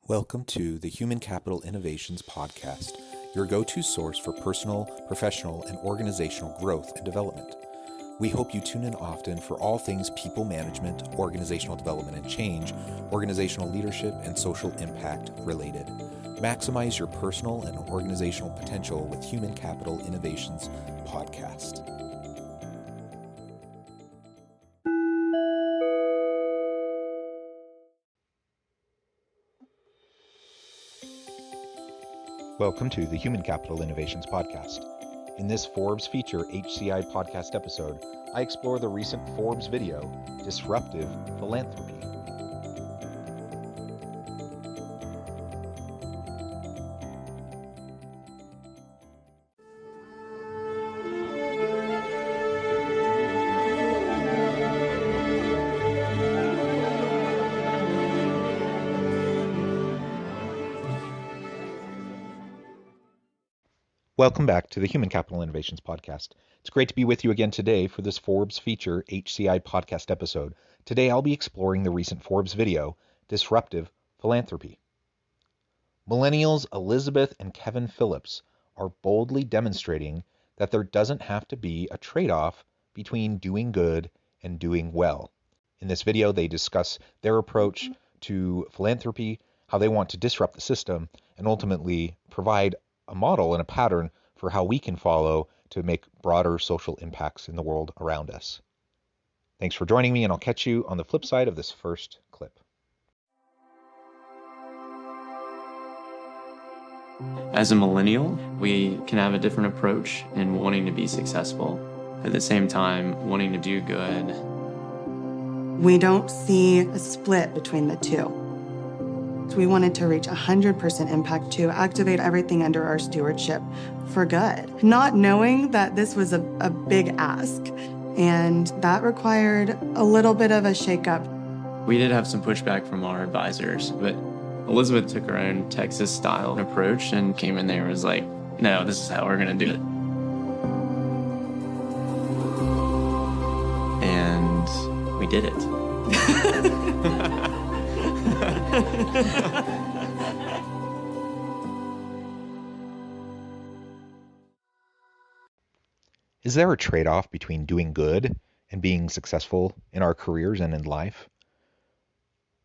Welcome to the Human Capital Innovations Podcast, your go-to source for personal, professional, and organizational growth and development. We hope you tune in often for all things people management, organizational development and change, organizational leadership, and social impact related. Maximize your personal and organizational potential with Human Capital Innovations Podcast. Welcome to the Human Capital Innovations Podcast. In this Forbes feature HCI podcast episode, I explore the recent Forbes video, Disruptive, Philanthropy. Welcome back to the Human Capital Innovations Podcast. It's great to be with you again today for this Forbes feature HCI podcast episode. Today I'll be exploring the recent Forbes video, Disruptive Philanthropy. Millennials Elizabeth and Kevin Phillips are boldly demonstrating that there doesn't have to be a trade-off between doing good and doing well. In this video, they discuss their approach to philanthropy, how they want to disrupt the system, and ultimately provide a model and a pattern for how we can follow to make broader social impacts in the world around us. Thanks for joining me, and I'll catch you on the flip side of this first clip. As a millennial, we can have a different approach in wanting to be successful. At the same time, wanting to do good. We don't see a split between the two. We wanted to reach 100% impact to activate everything under our stewardship for good, not knowing that this was a big ask. And that required a little bit of a shakeup. We did have some pushback from our advisors, but Elizabeth took her own Texas style approach and came in there and was like, no, this is how we're going to do it. And we did it. Is there a trade-off between doing good and being successful in our careers and in life?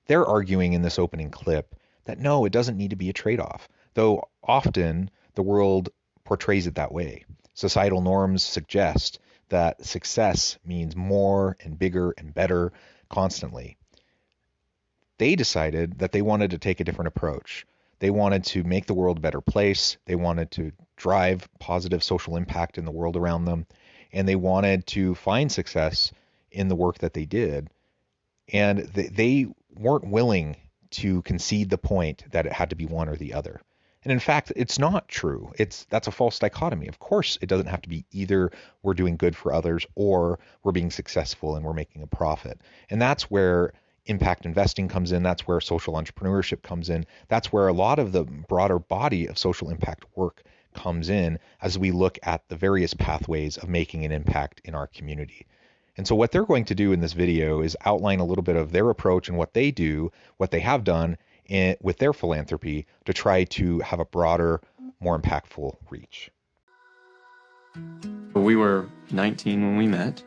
They're arguing in this opening clip that no, it doesn't need to be a trade-off, though often the world portrays it that way. Societal norms suggest that success means more and bigger and better constantly. They decided that they wanted to take a different approach. They wanted to make the world a better place. They wanted to drive positive social impact in the world around them. And they wanted to find success in the work that they did. And they weren't willing to concede the point that it had to be one or the other. And in fact, it's not true. That's a false dichotomy. Of course, it doesn't have to be either we're doing good for others or we're being successful and we're making a profit. And that's where impact investing comes in. That's where social entrepreneurship comes in. That's where a lot of the broader body of social impact work comes in as we look at the various pathways of making an impact in our community. And so what they're going to do in this video is outline a little bit of their approach and what they do, what they have done with their philanthropy to try to have a broader, more impactful reach. We were 19 when we met,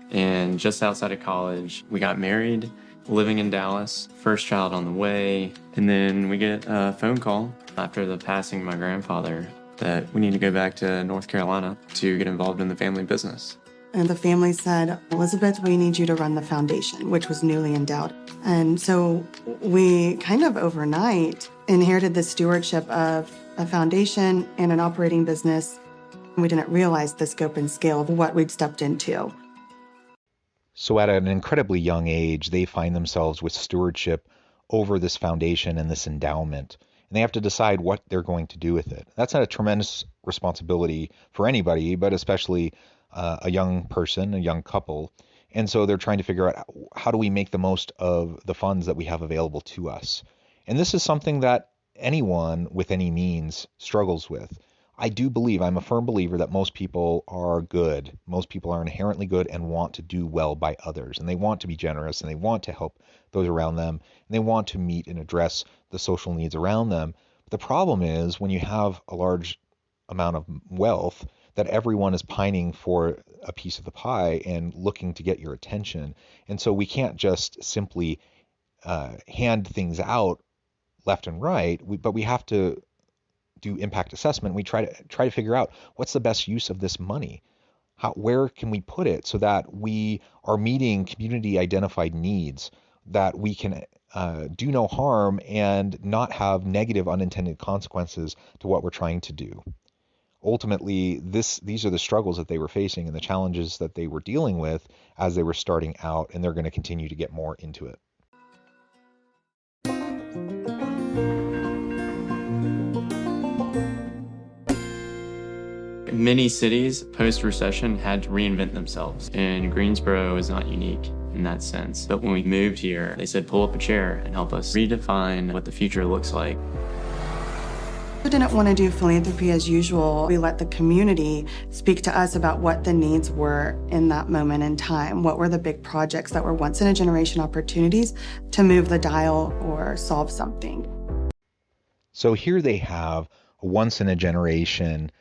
and just outside of college, we got married. Living in Dallas, first child on the way, and then we get a phone call after the passing of my grandfather that we need to go back to North Carolina to get involved in the family business. And the family said, Elizabeth, we need you to run the foundation, which was newly endowed. And so we kind of overnight inherited the stewardship of a foundation and an operating business. We didn't realize the scope and scale of what we'd stepped into. So at an incredibly young age, they find themselves with stewardship over this foundation and this endowment, and they have to decide what they're going to do with it. That's a tremendous responsibility for anybody, but especially a young person, a young couple. And so they're trying to figure out, how do we make the most of the funds that we have available to us? And this is something that anyone with any means struggles with. I do believe, I'm a firm believer that most people are good. Most people are inherently good and want to do well by others. And they want to be generous and they want to help those around them. And they want to meet and address the social needs around them. But the problem is when you have a large amount of wealth, that everyone is pining for a piece of the pie and looking to get your attention. And so we can't just simply hand things out left and right, but we have to do impact assessment. We try to figure out what's the best use of this money. Where can we put it so that we are meeting community identified needs, that we can do no harm and not have negative unintended consequences to what we're trying to do. Ultimately, these are the struggles that they were facing and the challenges that they were dealing with as they were starting out, and they're going to continue to get more into it. Many cities post-recession had to reinvent themselves, and Greensboro is not unique in that sense. But when we moved here, they said, pull up a chair and help us redefine what the future looks like. We didn't want to do philanthropy as usual. We let the community speak to us about what the needs were in that moment in time. What were the big projects that were once-in-a-generation opportunities to move the dial or solve something? So here they have a once-in-a-generation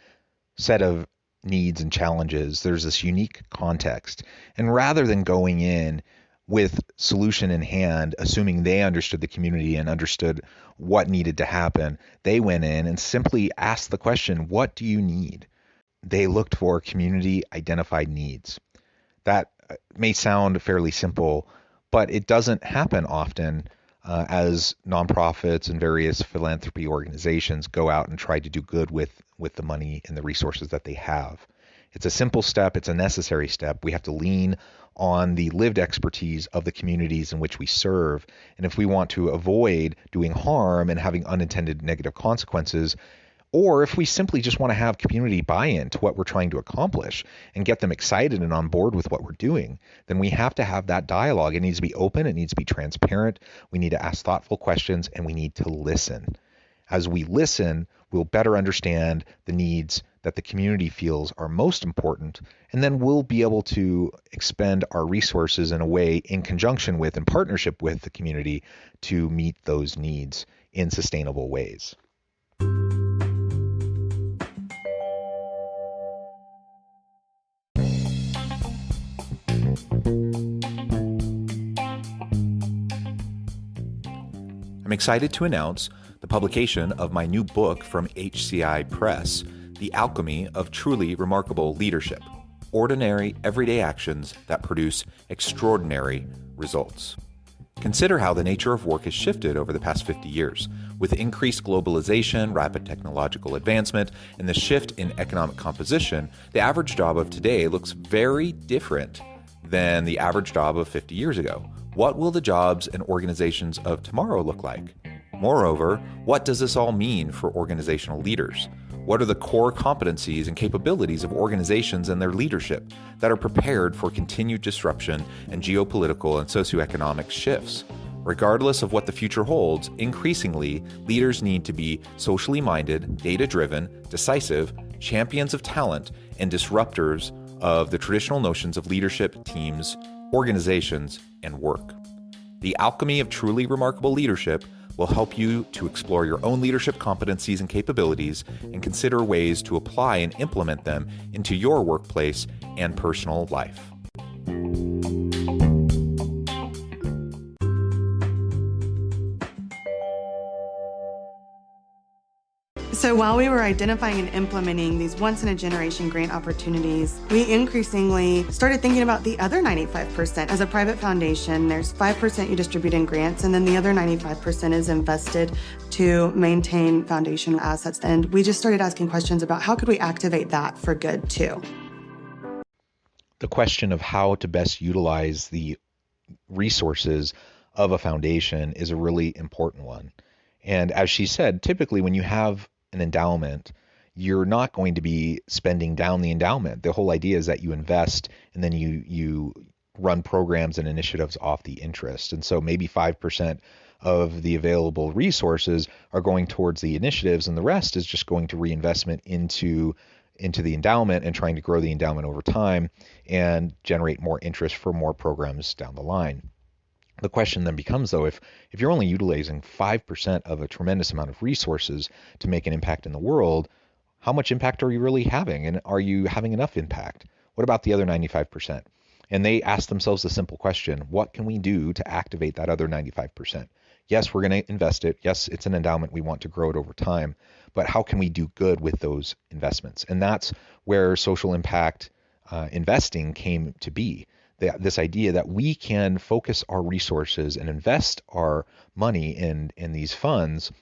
set of needs and challenges. There's this unique context. And rather than going in with solution in hand, assuming they understood the community and understood what needed to happen, they went in and simply asked the question, what do you need? They looked for community identified needs. That may sound fairly simple, but it doesn't happen often as nonprofits and various philanthropy organizations go out and try to do good with the money and the resources that they have. It's a simple step. It's a necessary step. We have to lean on the lived expertise of the communities in which we serve. And if we want to avoid doing harm and having unintended negative consequences, or if we simply just want to have community buy-in to what we're trying to accomplish and get them excited and on board with what we're doing, then we have to have that dialogue. It needs to be open. It needs to be transparent. We need to ask thoughtful questions, and we need to listen. As we listen, we'll better understand the needs that the community feels are most important, and then we'll be able to expend our resources in a way in conjunction with and partnership with the community to meet those needs in sustainable ways. I'm excited to announce the publication of my new book from HCI Press, The Alchemy of Truly Remarkable Leadership: Ordinary, Everyday Actions that Produce Extraordinary Results. Consider how the nature of work has shifted over the past 50 years. With increased globalization, rapid technological advancement, and the shift in economic composition, the average job of today looks very different than the average job of 50 years ago. What will the jobs and organizations of tomorrow look like? Moreover, what does this all mean for organizational leaders? What are the core competencies and capabilities of organizations and their leadership that are prepared for continued disruption and geopolitical and socioeconomic shifts? Regardless of what the future holds, increasingly, leaders need to be socially minded, data-driven, decisive, champions of talent, and disruptors of the traditional notions of leadership, teams, organizations, and work. The Alchemy of Truly Remarkable Leadership will help you to explore your own leadership competencies and capabilities and consider ways to apply and implement them into your workplace and personal life. So while we were identifying and implementing these once-in-a-generation grant opportunities, we increasingly started thinking about the other 95%. As a private foundation, there's 5% you distribute in grants, and then the other 95% is invested to maintain foundation assets. And we just started asking questions about how could we activate that for good too. The question of how to best utilize the resources of a foundation is a really important one. And as she said, typically when you have an endowment, you're not going to be spending down the endowment. The whole idea is that you invest and then you run programs and initiatives off the interest. And so maybe 5% of the available resources are going towards the initiatives, and the rest is just going to reinvestment into the endowment and trying to grow the endowment over time and generate more interest for more programs down the line. The question then becomes, though, if you're only utilizing 5% of a tremendous amount of resources to make an impact in the world, how much impact are you really having? And are you having enough impact? What about the other 95%? And they ask themselves the simple question, what can we do to activate that other 95%? Yes, we're going to invest it. Yes, it's an endowment. We want to grow it over time. But how can we do good with those investments? And that's where social impact investing came to be. This idea that we can focus our resources and invest our money in these funds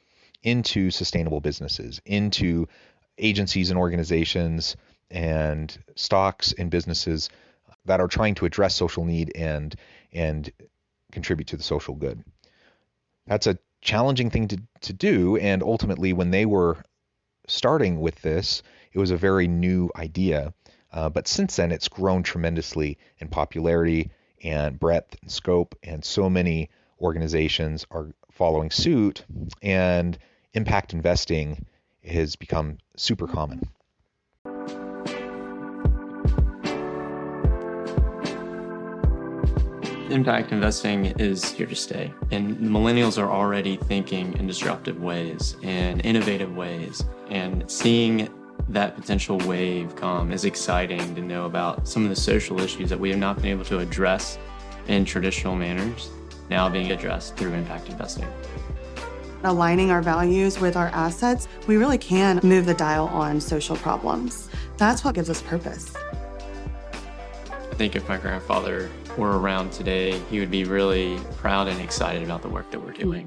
into sustainable businesses, into agencies and organizations and stocks and businesses that are trying to address social need and contribute to the social good. That's a challenging thing to do, and ultimately when they were starting with this, it was a very new idea. But since then, it's grown tremendously in popularity and breadth and scope, and so many organizations are following suit, and impact investing has become super common. Impact investing is here to stay, and millennials are already thinking in disruptive ways and innovative ways, and seeing that potential wave come is exciting to know about some of the social issues that we have not been able to address in traditional manners now being addressed through impact investing. Aligning our values with our assets, we really can move the dial on social problems. That's what gives us purpose. I think if my grandfather were around today, he would be really proud and excited about the work that we're doing.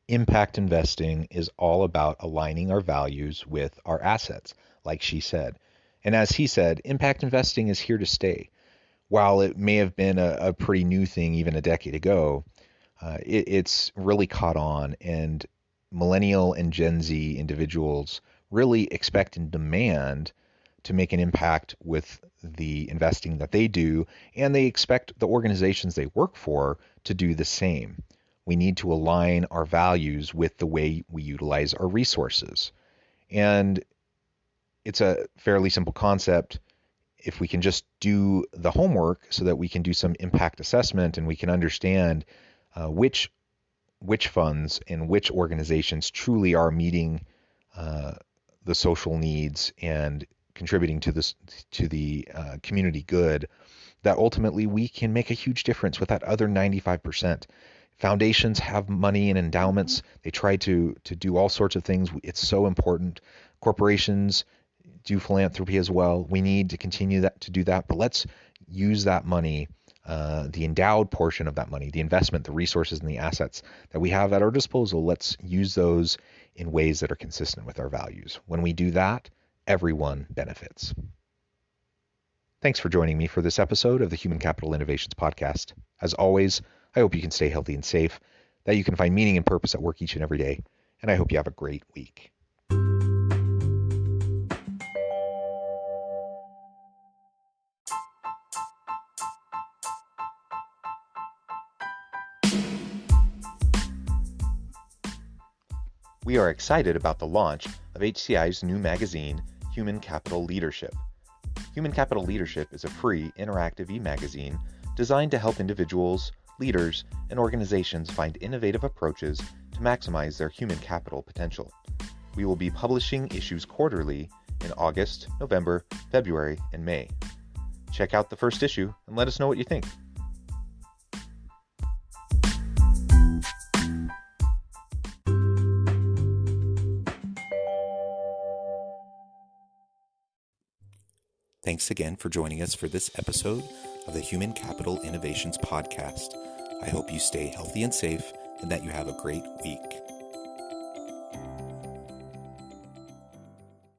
Impact investing is all about aligning our values with our assets, like she said. And as he said, impact investing is here to stay. While it may have been a pretty new thing even a decade ago, it's really caught on, and millennial and Gen Z individuals really expect and demand to make an impact with the investing that they do, and they expect the organizations they work for to do the same. We need to align our values with the way we utilize our resources. And it's a fairly simple concept. If we can just do the homework so that we can do some impact assessment and we can understand which funds and which organizations truly are meeting the social needs and contributing to the community good, that ultimately we can make a huge difference with that other 95%. Foundations have money and endowments. They try to do all sorts of things. It's so important. Corporations do philanthropy as well. We need to continue to do that, but let's use that money, the endowed portion of that money, the investment, the resources, and the assets that we have at our disposal. Let's use those in ways that are consistent with our values. When we do that, everyone benefits. Thanks for joining me for this episode of the Human Capital Innovations Podcast. As always, I hope you can stay healthy and safe, that you can find meaning and purpose at work each and every day, and I hope you have a great week. We are excited about the launch of HCI's new magazine, Human Capital Leadership. Human Capital Leadership is a free, interactive e-magazine designed to help individuals, leaders, and organizations find innovative approaches to maximize their human capital potential. We will be publishing issues quarterly in August, November, February, and May. Check out the first issue and let us know what you think. Thanks again for joining us for this episode of the Human Capital Innovations Podcast. I hope you stay healthy and safe and that you have a great week.